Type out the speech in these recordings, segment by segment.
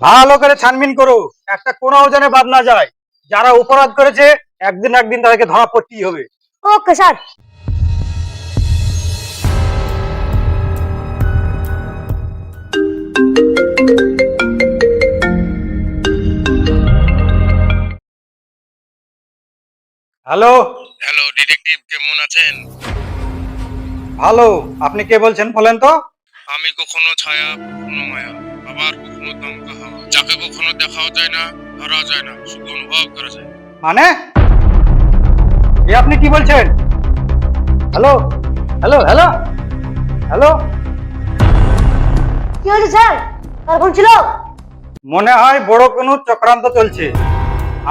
ভালো করে ছানবিন করো, একটা কোনো যেন বাদ না যায়। যারা অপরাধ করেছে একদিন একদিন তাদেরকে ধরা পড়তেই হবে। Okay sir. Hello. Hello detective, কেমন আছেন? ভালো। আপনি কে বলছেন বলেন তো? আমি কখনো ছায়া, কখনো মায়া, আবার কখনো দমকা হাওয়া, যাকে কখনো দেখাও যায় না, ধরা যায় না, শুধু অনুভব করা যায়। মানে এ আপনি কি বলছেন? Hello hello hello hello. কি হয়েছে স্যার? আর ফোন ছিল? মনে হয় বড় কোনো চক্রান্ত চলছে।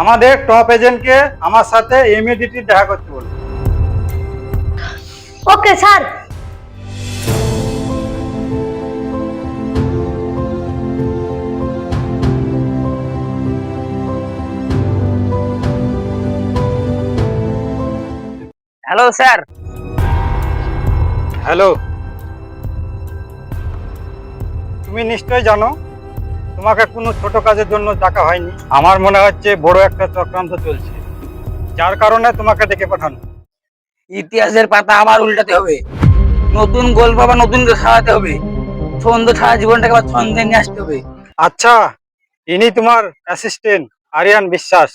আমাদের টপ এজেন্টকে আমার সাথে ইমিডিয়েটলি দেখা করতে বলুন। Okay sir. Hello sir. Hello. তুমি নিশ্চয়ই জানো তোমাকে কোনো ছোট কাজের জন্য ডাকা হয়নি। আমার মনে হচ্ছে বড় একটা চক্রান্ত চলছে, যার কারণে তোমাকে ডেকে পাঠানো। ইতিহাসের পাতা আবার উল্টাতে হবে, নতুন গল্প আবার নতুন করে সাজাতে হবে, ছন্দ ছাড়া জীবনটাকে আবার ছন্দে নিয়ে আসতে হবে। আচ্ছা, ইনি তোমার অ্যাসিস্ট্যান্ট আরিয়ান বিশ্বাস,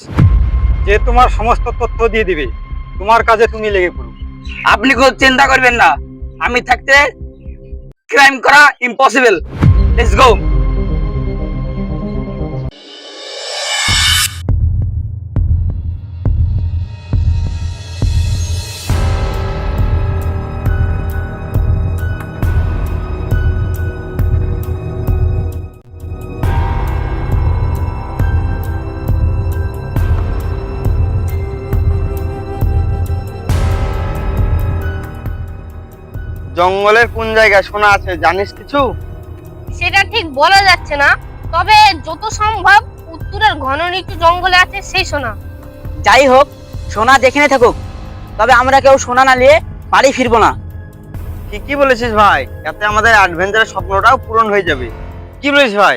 যে তোমার সমস্ত তথ্য দিয়ে দিবে। তোমার কাজে তুমি লেগে পড়ো। আপনি কোনো চিন্তা করবেন না, আমি থাকতে ক্রাইম করা ইম্পসিবল। Let's go. জঙ্গলের কোন জায়গায় শোনা আছে জানিস কিছু? সেটা ঠিক বলা যাচ্ছে না, তবে যত সম্ভব উত্তরের ঘন নিচু জঙ্গলে আছে সেই সোনা। যাই হোক, সোনা যেখানে থাকুক, তবে আমরা কেউ সোনা না নিয়ে বাড়ি ফিরবো না। ঠিকই বলেছিস ভাই, এতে আমাদের অ্যাডভেঞ্চারের স্বপ্নটাও পূরণ হয়ে যাবে। কি বলিস ভাই?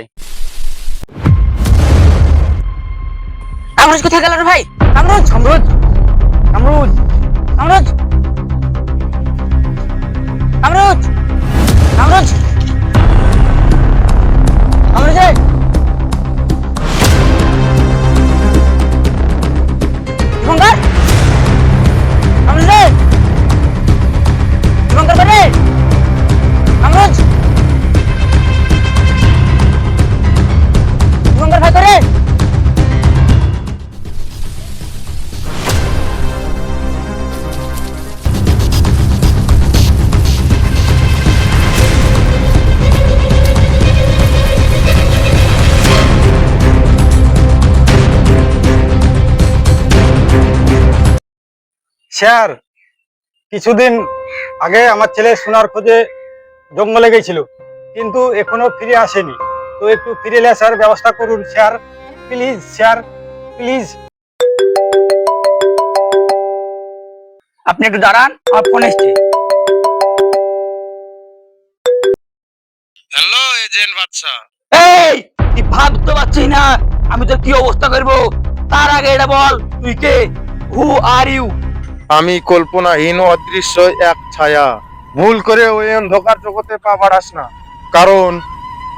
আমরোজ কোথায় গেল রে ভাই? আমরোজ আমরোজ আমরোজ আমরোজ আমরোজ আমরোজ আমরোজ রে! দীপঙ্কর! আমরোজ রে! দীপঙ্কর বাড়ি! আমরোজ! দীপঙ্কর ভাই করে! স্যার, কিছুদিন আগে আমার ছেলে সোনার খোঁজে জঙ্গলে গেছিল, কিন্তু এখনো ফিরে আসেনি। তো একটু ফিরে এলে স্যার ব্যবস্থা করুন স্যার, প্লিজ স্যার, প্লিজ। আপনি একটু দাঁড়ান, আমার ফোন এসছে। হ্যালো এজেন্ট বাদশা। এই, তুই ভাবতে পারছিস না আমি তোর কি অবস্থা করবো? তার আগে এটা বল, তুই কে? হু আর ইউ? আমি কল্পনাহীন অদৃশ্য এক ছায়া। ভুল করে ওই অন্ধকার জগতে পা বাড়াস না, কারণ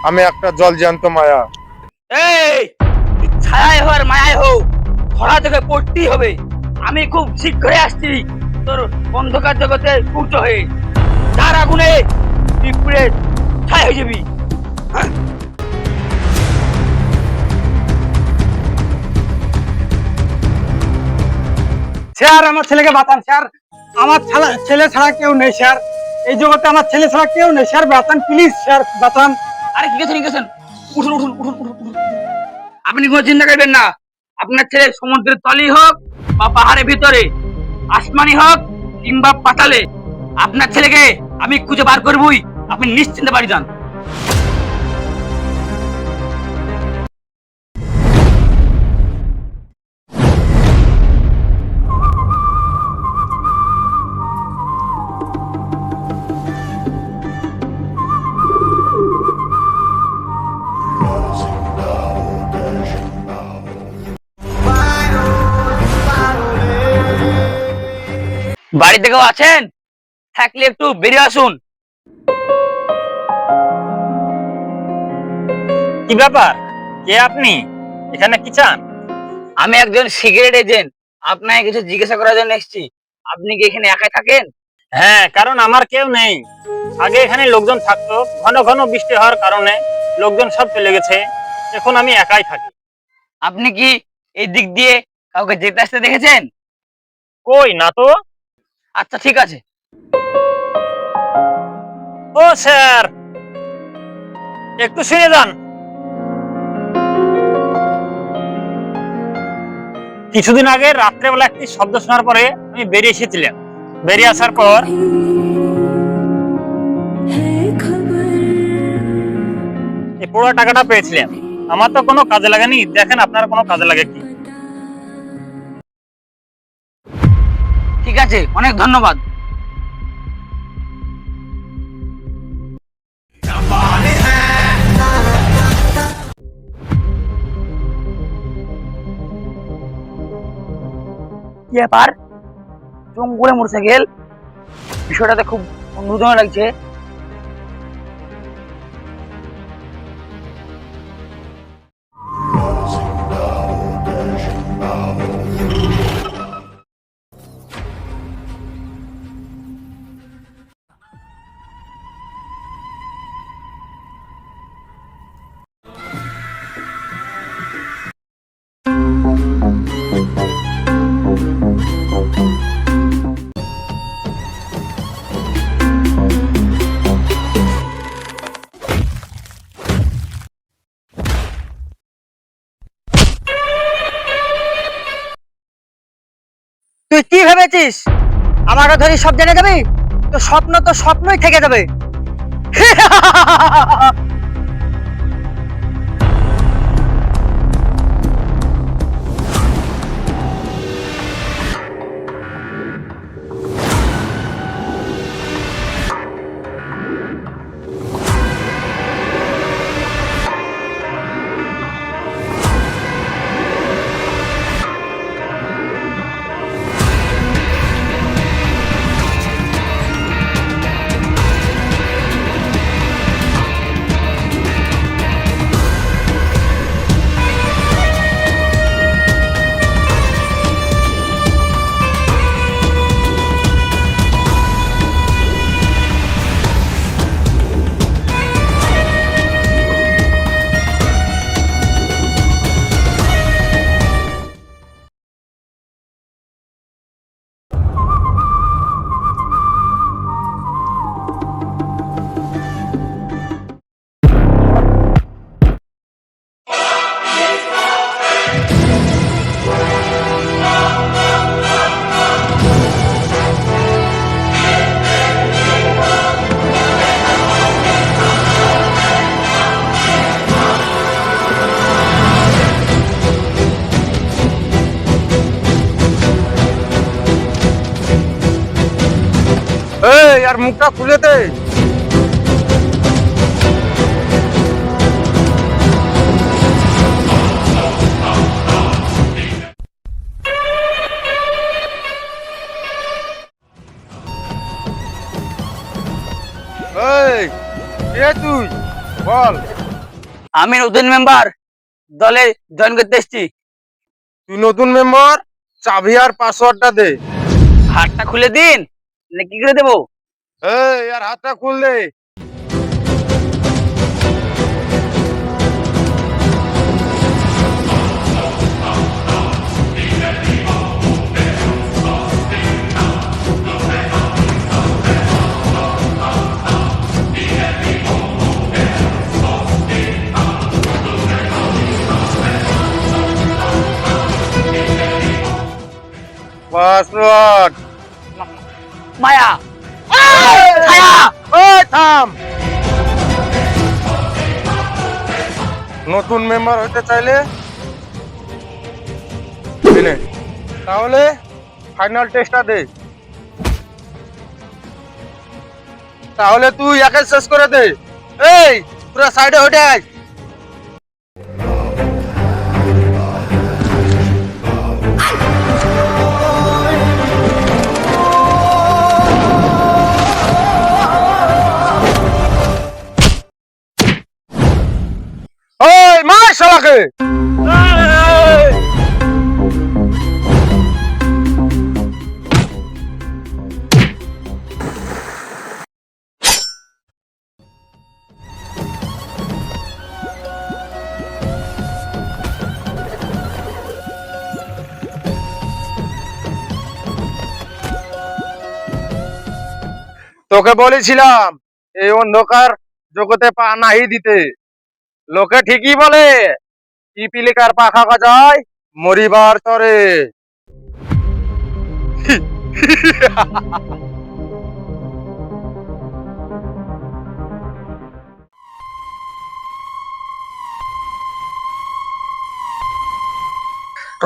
আমি একটা জলজ্যান্ত মায়া। এই, তুই ছায়ায় হোক আর মায়ায় হোক, ধরা থেকে পড়তেই হবে। আমি খুব শীঘ্রই আসছি তোর অন্ধকার জগতে সূর্য হয়ে। তার আগুনে তুই পুড়ে ছাই হয়ে যাবি। হ্যাঁ? স্যার, আমার ছেলেকে বাঁচান স্যার। আমার ছেলে ছাড়া কেউ নেই স্যার, এই জগতে আমার ছেলে ছাড়া কেউ নেই স্যার। বাঁচান প্লিজ স্যার, বাঁচান। আরে কি গেছেন, কি গেছেন? উঠুন উঠুন উঠুন উঠুন উঠুন। আপনি কোনো চিন্তা করবেন না, আপনার ছেলে সমুদ্রের তলেই হোক বা পাহাড়ের ভিতরে, আসমানি হোক কিংবা পাতালে, আপনার ছেলেকে আমি খুঁজে বার করবই। আপনি নিশ্চিন্তে বাড়ি যান। Rising now. বাড়িতে কেউ আছেন? থাকলে একটু বেরিয়ে আসুন। কি ব্যাপার, কে আপনি, এখানে কি চান? আমি একজন সিগারেট এজেন্ট, আপনাকে কিছু জিজ্ঞাসা করার জন্য এসেছি। আপনি কি এখানে একাই থাকেন? হ্যাঁ, কারণ আমার কেউ নেই। আগে এখানে লোকজন থাকতো, ঘন ঘন বৃষ্টি হওয়ার কারণে লোকজন সব চলে গেছে। এখন আমি একাই থাকি। আপনি কি এই দিক দিয়ে কাউকে যেতে আসতে দেখেছেন? কই না তো। আচ্ছা ঠিক আছে। ও স্যার, একটু শুনে যান। কিছুদিন আগে রাত্রেবেলা একটি শব্দ শোনার পরে আমি বেরিয়ে এসেছিলাম। বেরিয়ে আসার পর এই পুরো টাকাটা পেয়েছিলাম। আমার তো কোনো কাজে লাগেনি, দেখেন আপনার কোনো কাজে লাগে কি। ঠিক আছে, অনেক ধন্যবাদ। কি ব্যাপার, জঙ্গলে মোটরসাইকেল? বিষয়টাতে খুব অন্যরকম লাগছে। তুই কি ভেবেছিস আমাকে ধরে সব জেনে যাবি? তো স্বপ্ন তো স্বপ্নই থেকে যাবে। এই আর মুখটা খুলে দে। এই কে তুই, বল। আমি নতুন মেম্বার, দলে জয়েন করতে এসেছি। তুই নতুন মেম্বার, চাবি আর পাসওয়ার্ডটা দে। হাতটা খুলে দিন, নাকি কি করে দেবো? এই আর হাতটা খুল দে। পাসওয়ার্ড মায়া, ছায়া। ওই থাম। নতুন মেম্বার হতে চাইলে দিনে, তাহলে ফাইনাল টেস্টটা দে। তাহলে তুই একে শেষ করে দে। এই পুরো সাইডে হটে আয়। শালাকে। তোকে বলেছিলাম এই অন্ধকার জগতে পা নাহি দিতে। লোকে ঠিকই বলে পিপিলিকার পাখা গজায় মরিবার তরে।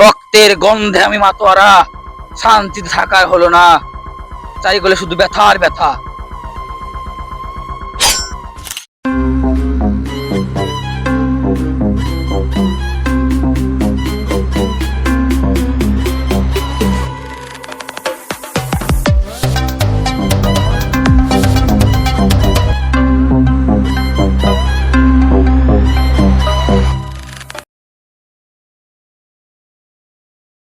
রক্তের গন্ধে আমি মাতোয়ারা, শান্তিতে থাকার হলো না, চারিগুলো শুধু ব্যথা আর ব্যথা।